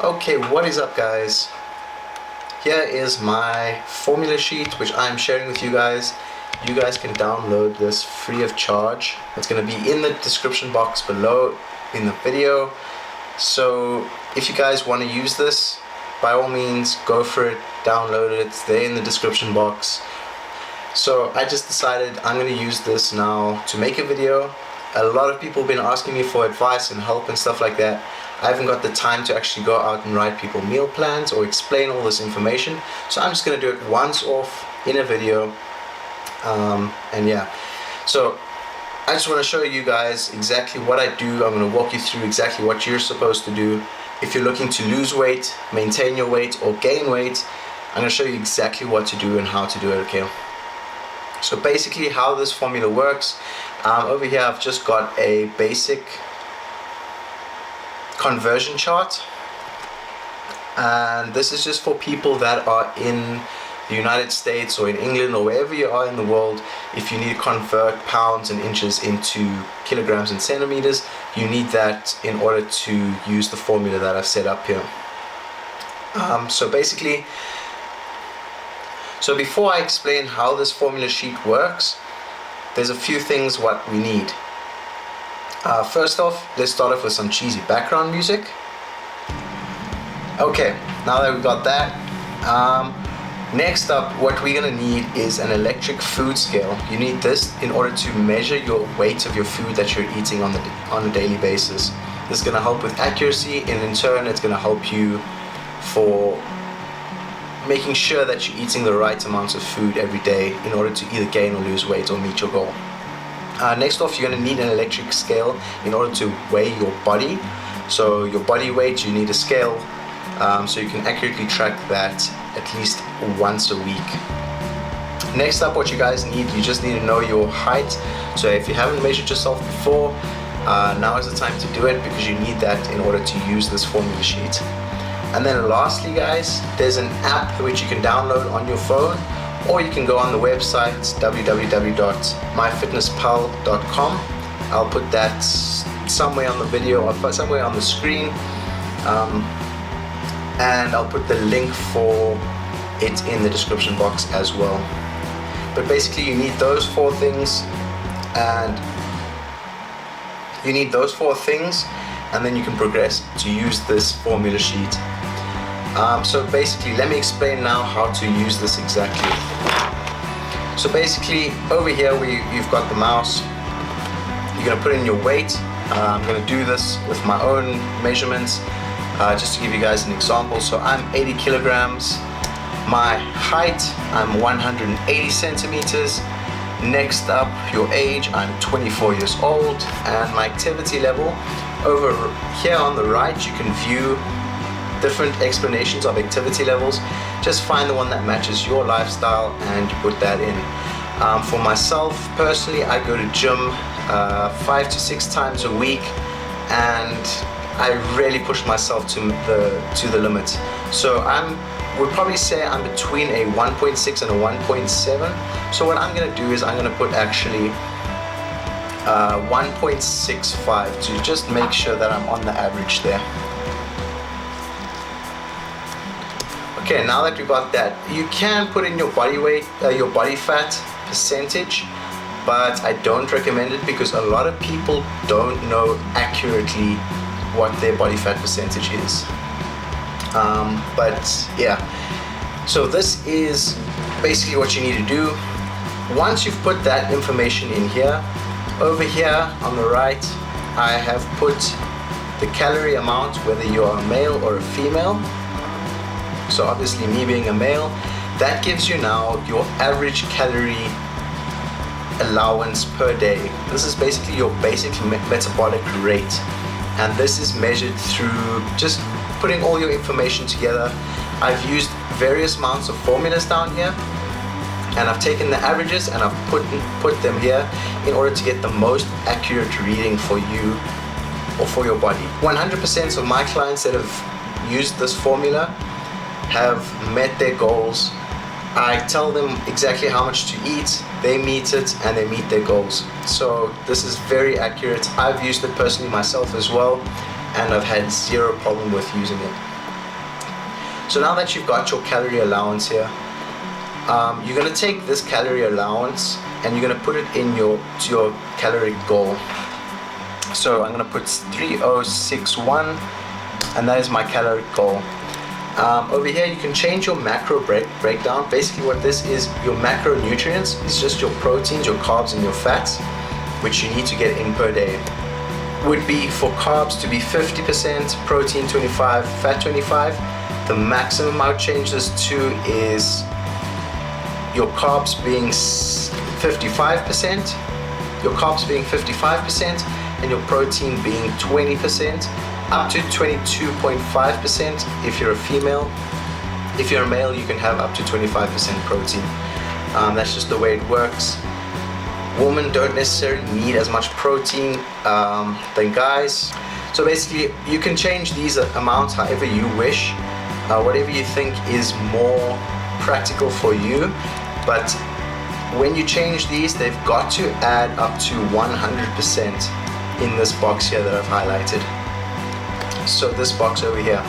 Okay, what is up guys? Here is my formula sheet which I'm sharing with you guys. You guys can download this free of charge. It's going to be in the description box below in the video. So if you guys want to use this, by all means go for it, download it, it's there in the description box. So I just decided I'm going to use this now to make a video. A lot of people have been asking me for advice and help and stuff like that. I haven't got the time to actually go out and write people meal plans or explain all this information, so I'm just going to do it once off in a video. And yeah, so I just want to show you guys exactly what I do. I'm going to walk you through exactly what you're supposed to do. If you're looking to lose weight, maintain your weight, or gain weight, I'm going to show you exactly what to do and how to do it, okay? So basically how this formula works, over here I've just got a basic conversion chart, and this is just for people that are in the United States or in England or wherever you are in the world. If you need to convert pounds and inches into kilograms and centimeters, you need that in order to use the formula that I've set up here. So before I explain how this formula sheet works, there's a few things what we need. First off, let's start off with some cheesy background music. Okay, now that we've got that, next up what we're going to need is an electric food scale. You need this in order to measure your weight of your food that you're eating on a daily basis. This is going to help with accuracy, and in turn it's going to help you for making sure that you're eating the right amounts of food every day in order to either gain or lose weight or meet your goal. Next off, you're going to need an electric scale in order to weigh your body. So your body weight, you need a scale so you can accurately track that at least once a week. Next up, what you guys need, you just need to know your height. So if you haven't measured yourself before, now is the time to do it, because you need that in order to use this formula sheet. And then lastly guys, there's an app which you can download on your phone, or you can go on the website www.myfitnesspal.com. I'll put that somewhere on the video, I'll put somewhere on the screen, and I'll put the link for it in the description box as well. But basically you need those four things, and then you can progress to use this formula sheet. So basically, let me explain now how to use this exactly. So basically, over here you've got the mouse. You're going to put in your weight. I'm going to do this with my own measurements, just to give you guys an example. So I'm 80 kilograms. My height, I'm 180 centimeters. Next up, your age, I'm 24 years old. And my activity level, over here on the right, you can view different explanations of activity levels. Just find the one that matches your lifestyle and you put that in. For myself personally, I go to gym 5 to 6 times a week, and I really push myself to the limit. So would probably say I'm between a 1.6 and a 1.7. So what I'm going to do is I'm going to put actually 1.65 to just make sure that I'm on the average there. Okay, now that we got that, you can put in your body weight, your body fat percentage, but I don't recommend it because a lot of people don't know accurately what their body fat percentage is. But yeah, so this is basically what you need to do. Once you've put that information in here, over here on the right, I have put the calorie amount, whether you are a male or a female. So obviously me being a male, that gives you now your average calorie allowance per day. This is basically your basic metabolic rate, and this is measured through just putting all your information together. I've used various amounts of formulas down here, and I've taken the averages and I've put them here in order to get the most accurate reading for you or for your body. 100% of my clients that have used this formula have met their goals. I tell them exactly how much to eat, they meet it, and they meet their goals. So this is very accurate. I've used it personally myself as well, and I've had zero problem with using it. So now that you've got your calorie allowance here, you're going to take this calorie allowance and you're going to put it in to your calorie goal. So I'm going to put 3061, and that is my calorie goal. Over here you can change your macro breakdown. Basically what this is, your macronutrients is just your proteins, your carbs and your fats, which you need to get in per day. Would be for carbs to be 50%, protein 25, fat 25. The maximum I would change this to is your carbs being 55%, and your protein being 20%, up to 22.5% if you're a female. If you're a male, you can have up to 25% protein. That's just the way it works. Women don't necessarily need as much protein than guys. So basically, you can change these amounts however you wish, whatever you think is more practical for you. But when you change these, they've got to add up to 100% in this box here that I've highlighted. So this box over here.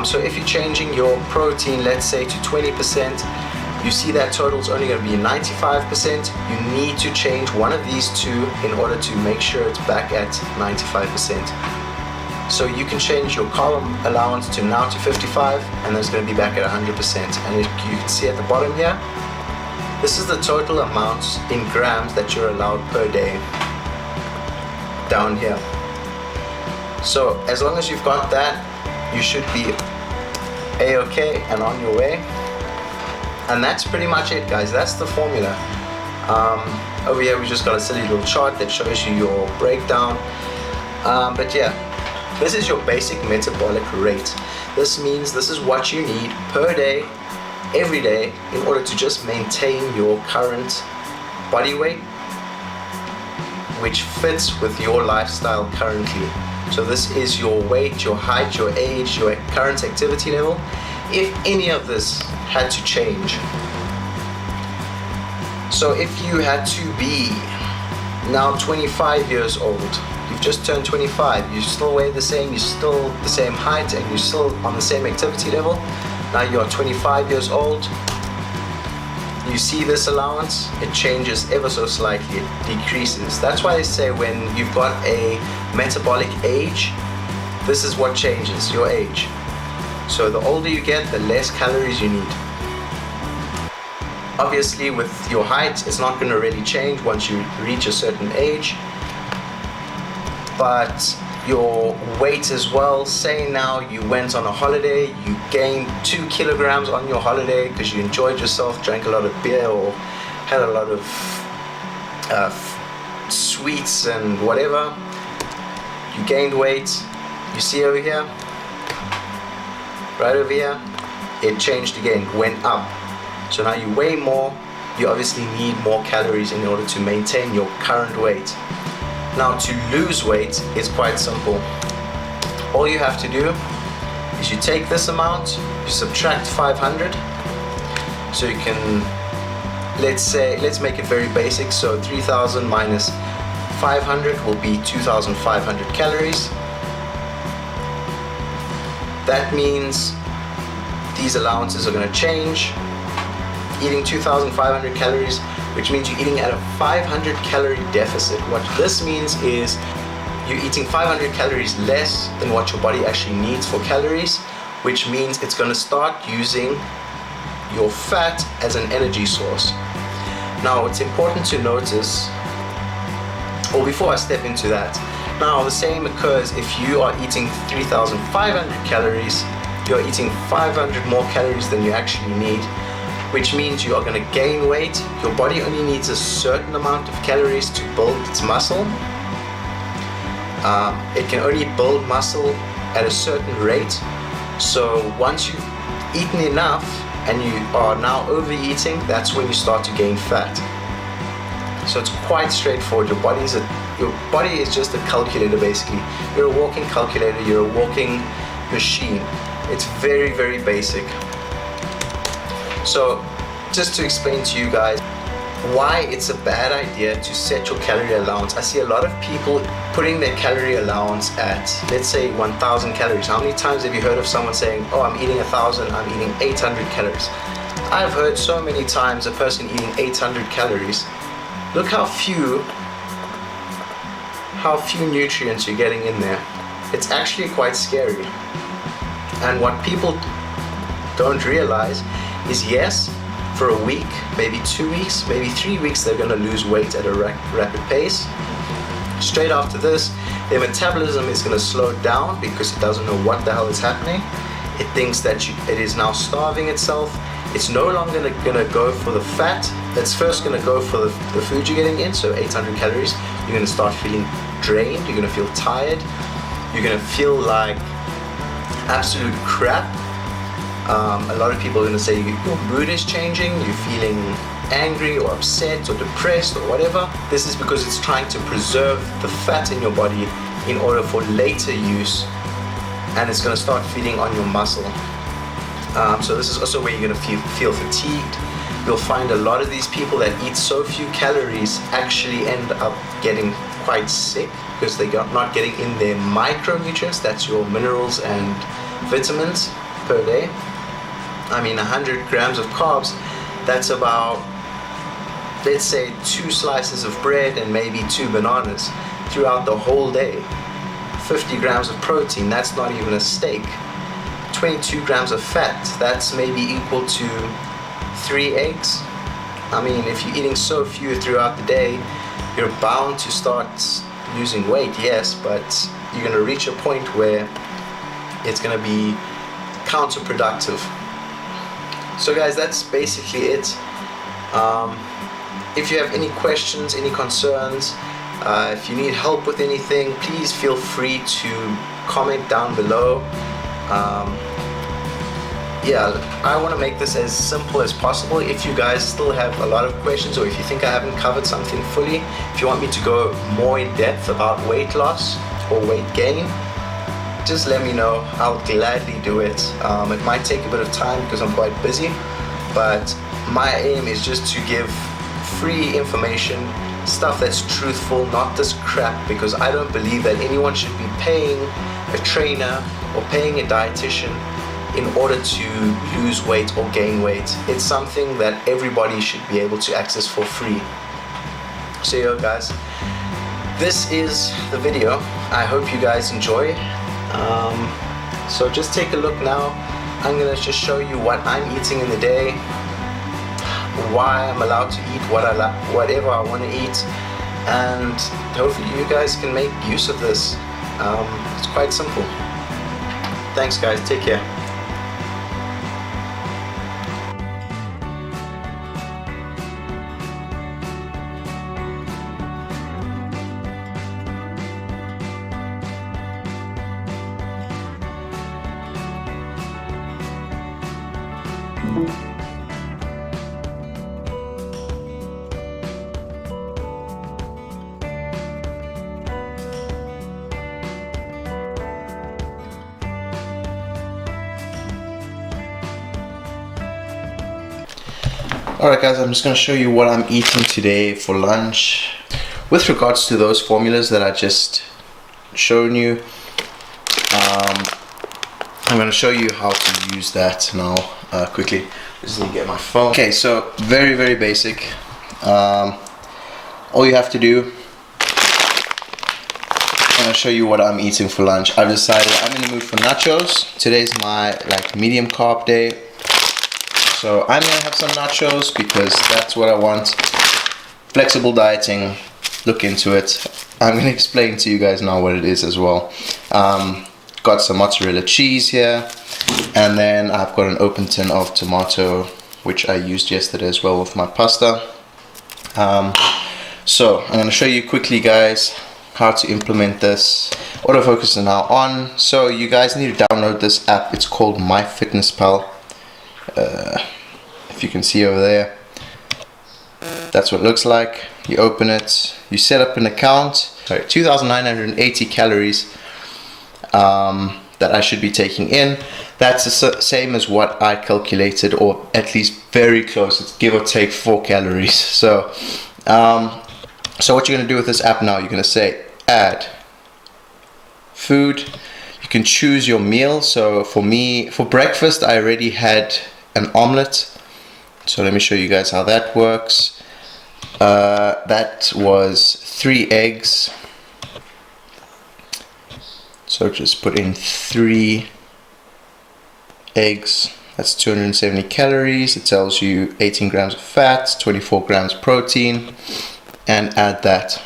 So if you're changing your protein, let's say to 20%, you see that total is only going to be 95%. You need to change one of these two in order to make sure it's back at 95%. So you can change your carb allowance to now to 55, and then it's going to be back at 100%. And you can see at the bottom here, this is the total amount in grams that you're allowed per day, down here. So as long as you've got that, you should be a-okay and on your way. And that's pretty much it, guys. That's the formula. Over here we just got a silly little chart that shows you your breakdown. But yeah, this is your basic metabolic rate. This means this is what you need per day, every day, in order to just maintain your current body weight, which fits with your lifestyle currently. So this is your weight, your height, your age, your current activity level. If any of this had to change, so if you had to be now 25 years old, you've just turned 25, you still weigh the same, you're still the same height, and you're still on the same activity level. Now you're 25 years old, you see this allowance, it changes ever so slightly, it decreases. That's why they say when you've got a metabolic age, this is what changes, your age. So the older you get, the less calories you need. Obviously with your height, it's not going to really change once you reach a certain age. But your weight as well, say now you went on a holiday, you gained 2 kilograms on your holiday because you enjoyed yourself, drank a lot of beer or had a lot of sweets and whatever, you gained weight. You see over here, right over here, it changed again, went up. So now you weigh more, you obviously need more calories in order to maintain your current weight. Now to lose weight is quite simple. All you have to do is you take this amount, you subtract 500. So you can, let's make it very basic. So 3000 minus 500 will be 2500 calories. That means these allowances are going to change. Eating 2500 calories, which means you're eating at a 500 calorie deficit. What this means is you're eating 500 calories less than what your body actually needs for calories, which means it's going to start using your fat as an energy source. Now it's important to notice, or before I step into that, now the same occurs if you are eating 3500 calories, you're eating 500 more calories than you actually need, which means you are going to gain weight. Your body only needs a certain amount of calories to build its muscle. It can only build muscle at a certain rate. So once you've eaten enough and you are now overeating, that's when you start to gain fat. So it's quite straightforward. Your body is just a calculator basically. You're a walking calculator, you're a walking machine. It's very, very basic. So just to explain to you guys, why it's a bad idea to set your calorie allowance. I see a lot of people putting their calorie allowance at, let's say, 1,000 calories. How many times have you heard of someone saying, oh, I'm eating 1,000, I'm eating 800 calories? I've heard so many times a person eating 800 calories. Look how few nutrients you're getting in there. It's actually quite scary. And what people don't realize is, yes, for a week, maybe 2 weeks, maybe 3 weeks, they're going to lose weight at a rapid pace. Straight after this, their metabolism is going to slow down because it doesn't know what the hell is happening. It thinks that it is now starving itself. It's no longer going to go for the fat. It's first going to go for the food you're getting in, so 800 calories. You're going to start feeling drained. You're going to feel tired. You're going to feel like absolute crap. A lot of people are going to say your mood is changing, you're feeling angry or upset or depressed or whatever. This is because it's trying to preserve the fat in your body in order for later use, and it's going to start feeding on your muscle. So this is also where you're going to feel fatigued. You'll find a lot of these people that eat so few calories actually end up getting quite sick because they're not getting in their micronutrients, that's your minerals and vitamins per day. I mean, 100 grams of carbs, that's about, let's say, 2 slices of bread and maybe 2 bananas throughout the whole day. 50 grams of protein, that's not even a steak. 22 grams of fat, that's maybe equal to 3 eggs. I mean, if you're eating so few throughout the day, you're bound to start losing weight, yes, but you're going to reach a point where it's going to be counterproductive. So guys, that's basically it. If you have any questions, any concerns, if you need help with anything, please feel free to comment down below. Yeah, I want to make this as simple as possible. If you guys still have a lot of questions, or if you think I haven't covered something fully, if you want me to go more in depth about weight loss or weight gain, just let me know. I'll gladly do it. It might take a bit of time because I'm quite busy, but my aim is just to give free information, stuff that's truthful, not this crap, because I don't believe that anyone should be paying a trainer or paying a dietitian in order to lose weight or gain weight. It's something that everybody should be able to access for free. So yeah, guys, this is the video. I hope you guys enjoy. So just take a look now. I'm gonna just show you what I'm eating in the day, why I'm allowed to eat whatever I want to eat, and hopefully you guys can make use of this. It's quite simple. Thanks guys, take care. Alright guys, I'm just going to show you what I'm eating today for lunch. With regards to those formulas that I just shown you, I'm going to show you how to use that now quickly. Just need to get my phone. Okay, so very basic. All you have to do, I'm going to show you what I'm eating for lunch. I've decided I'm in the mood for nachos. Today's my medium carb day. So I'm going to have some nachos because that's what I want. Flexible dieting, look into it. I'm going to explain to you guys now what it is as well. Got some mozzarella cheese here, and then I've got an open tin of tomato, which I used yesterday as well with my pasta. So I'm going to show you quickly, guys, how to implement this. Autofocus is now on, so you guys need to download this app. It's called MyFitnessPal. If you can see over there, that's what it looks like. You open it, you set up an account. Sorry, 2,980 calories. that I should be taking in. That's the same as what I calculated, or at least very close. It's give or take 4 calories. So so what you're going to do with this app now, you're going to say add food. You can choose your meal. So for me, for breakfast, I already had an omelet. So let me show you guys how that works. That was 3 eggs. So just put in 3 eggs. That's 270 calories. It tells you 18 grams of fat, 24 grams protein, and add that.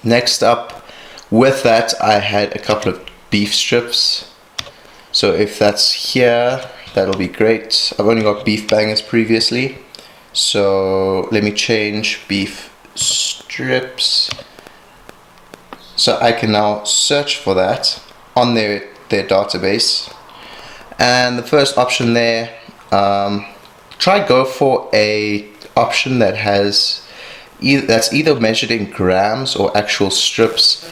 Next up, with that, I had a couple of beef strips. So if that's here, that'll be great. I've only got beef bangers previously. So let me change beef strips. So I can now search for that on their database. And the first option there, try go for a option that has that's either measured in grams or actual strips,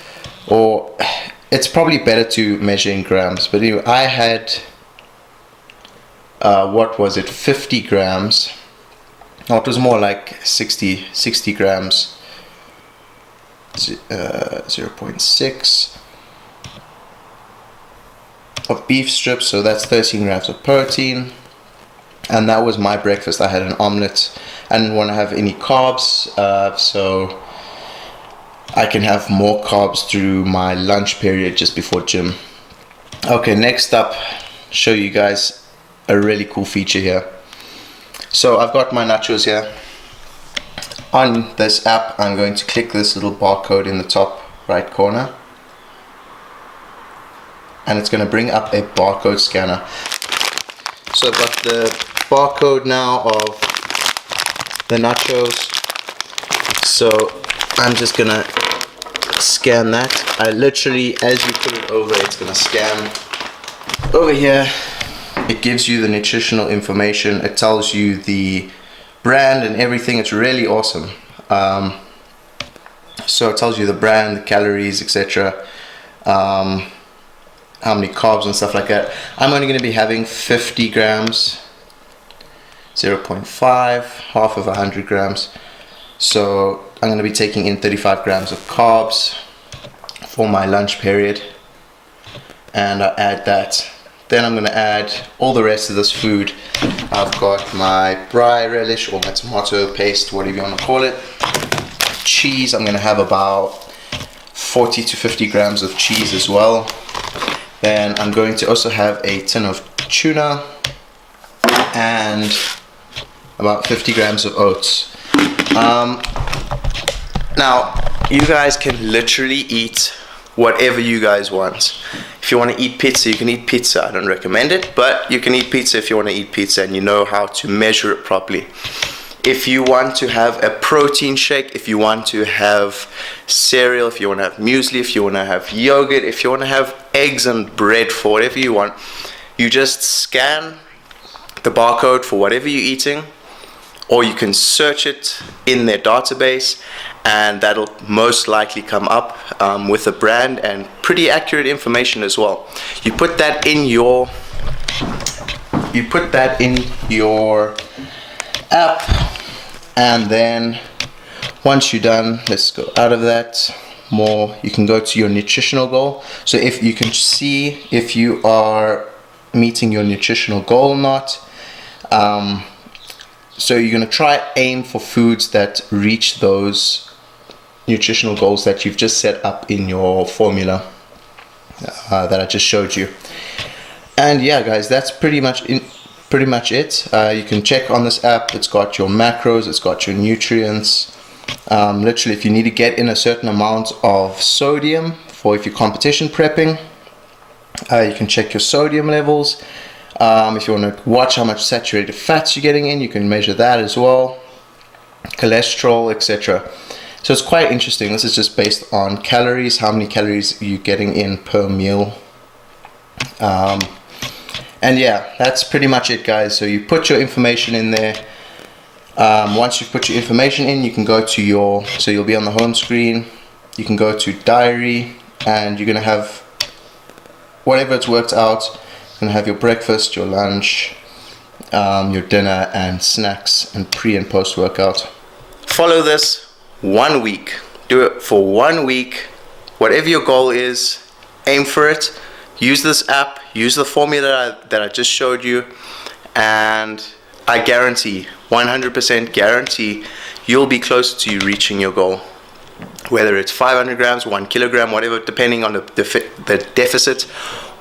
or it's probably better to measure in grams. But anyway, I had what was it, 50 grams. No, it was more like 60 grams, 0.6 of beef strips, so that's 13 grams of protein. And that was my breakfast. I had an omelet. I didn't want to have any carbs, so I can have more carbs through my lunch period just before gym. Okay, next up, show you guys a really cool feature here. So I've got my nachos here. On this app, I'm going to click this little barcode in the top right corner, and it's going to bring up a barcode scanner. So I've got the barcode now of the nachos. So I'm just going to scan that. I literally, as you put it over, it's going to scan over here. It gives you the nutritional information. It tells you the brand and everything. It's really awesome. So it tells you the brand, the calories, etc. How many carbs and stuff like that. I'm only going to be having 50 grams, 0.5, half of 100 grams. So I'm going to be taking in 35 grams of carbs for my lunch period, and I add that. Then I'm going to add all the rest of this food. I've got my braai relish, or my tomato paste, whatever you want to call it. Cheese, I'm going to have about 40 to 50 grams of cheese as well. Then I'm going to also have a tin of tuna and about 50 grams of oats. Now, you guys can literally eat whatever you guys want. If you want to eat pizza, you can eat pizza. I don't recommend it, but you can eat pizza if you want to eat pizza and you know how to measure it properly. If you want to have a protein shake, if you want to have cereal, if you want to have muesli, if you want to have yogurt, if you want to have eggs and bread, for whatever you want, you just scan the barcode for whatever you're eating, or you can search it in their database, and that'll most likely come up with a brand and pretty accurate information as well. You put that in your app, and then once you're done, let's go out of that more. You can go to your nutritional goal. So if you can see if you are meeting your nutritional goal or not. So you're going to try aim for foods that reach those nutritional goals that you've just set up in your formula that I just showed you. And yeah, guys, that's pretty much it. You can check on this app. It's got your macros, it's got your nutrients. Literally, if you need to get in a certain amount of sodium for if you're competition prepping, you can check your sodium levels. If you want to watch how much saturated fats you're getting in, you can measure that as well, cholesterol, etc. So it's quite interesting. This is just based on calories, how many calories you're getting in per meal. And yeah, that's pretty much it, guys. So you put your information in there. Once you've put your information in, you can go to so you'll be on the home screen. You can go to diary, and you're going to have whatever it's worked out. You can have your breakfast, your lunch, your dinner, and snacks, and pre and post workout. Follow this 1 week. Do it for 1 week. Whatever your goal is, aim for it. Use this app. Use the formula that I just showed you, and I guarantee, 100% guarantee, you'll be closer to you reaching your goal. Whether it's 500 grams, 1 kilogram, whatever, depending on the deficit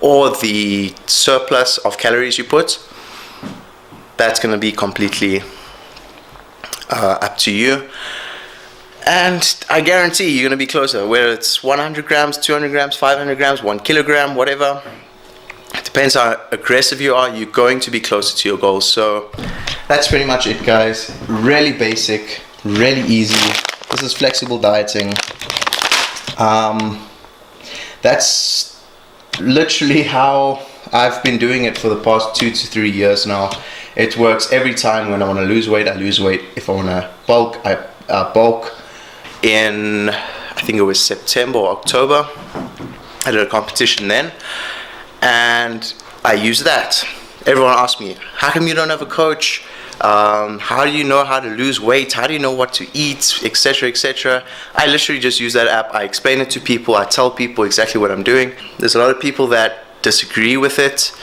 or the surplus of calories you put, that's going to be completely up to you. And I guarantee you're going to be closer, whether it's 100 grams, 200 grams, 500 grams, 1 kilogram, whatever. It depends how aggressive you are, you're going to be closer to your goals. So that's pretty much it, guys. Really basic, really easy. This is flexible dieting. That's literally how I've been doing it for the past 2 to 3 years now. It works every time. When I want to lose weight, I lose weight. If I want to bulk, I bulk. In, I think it was September or October, I did a competition then, and I used that. Everyone asked me, how come you don't have a coach? How do you know how to lose weight? How do you know what to eat, etc., etc.? I literally just use that app. I explain it to people. I tell people exactly what I'm doing. There's a lot of people that disagree with it,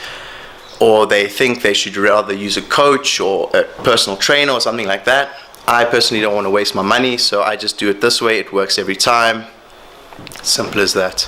or they think they should rather use a coach or a personal trainer or something like that. I personally don't want to waste my money, so I just do it this way. It works every time. Simple as that.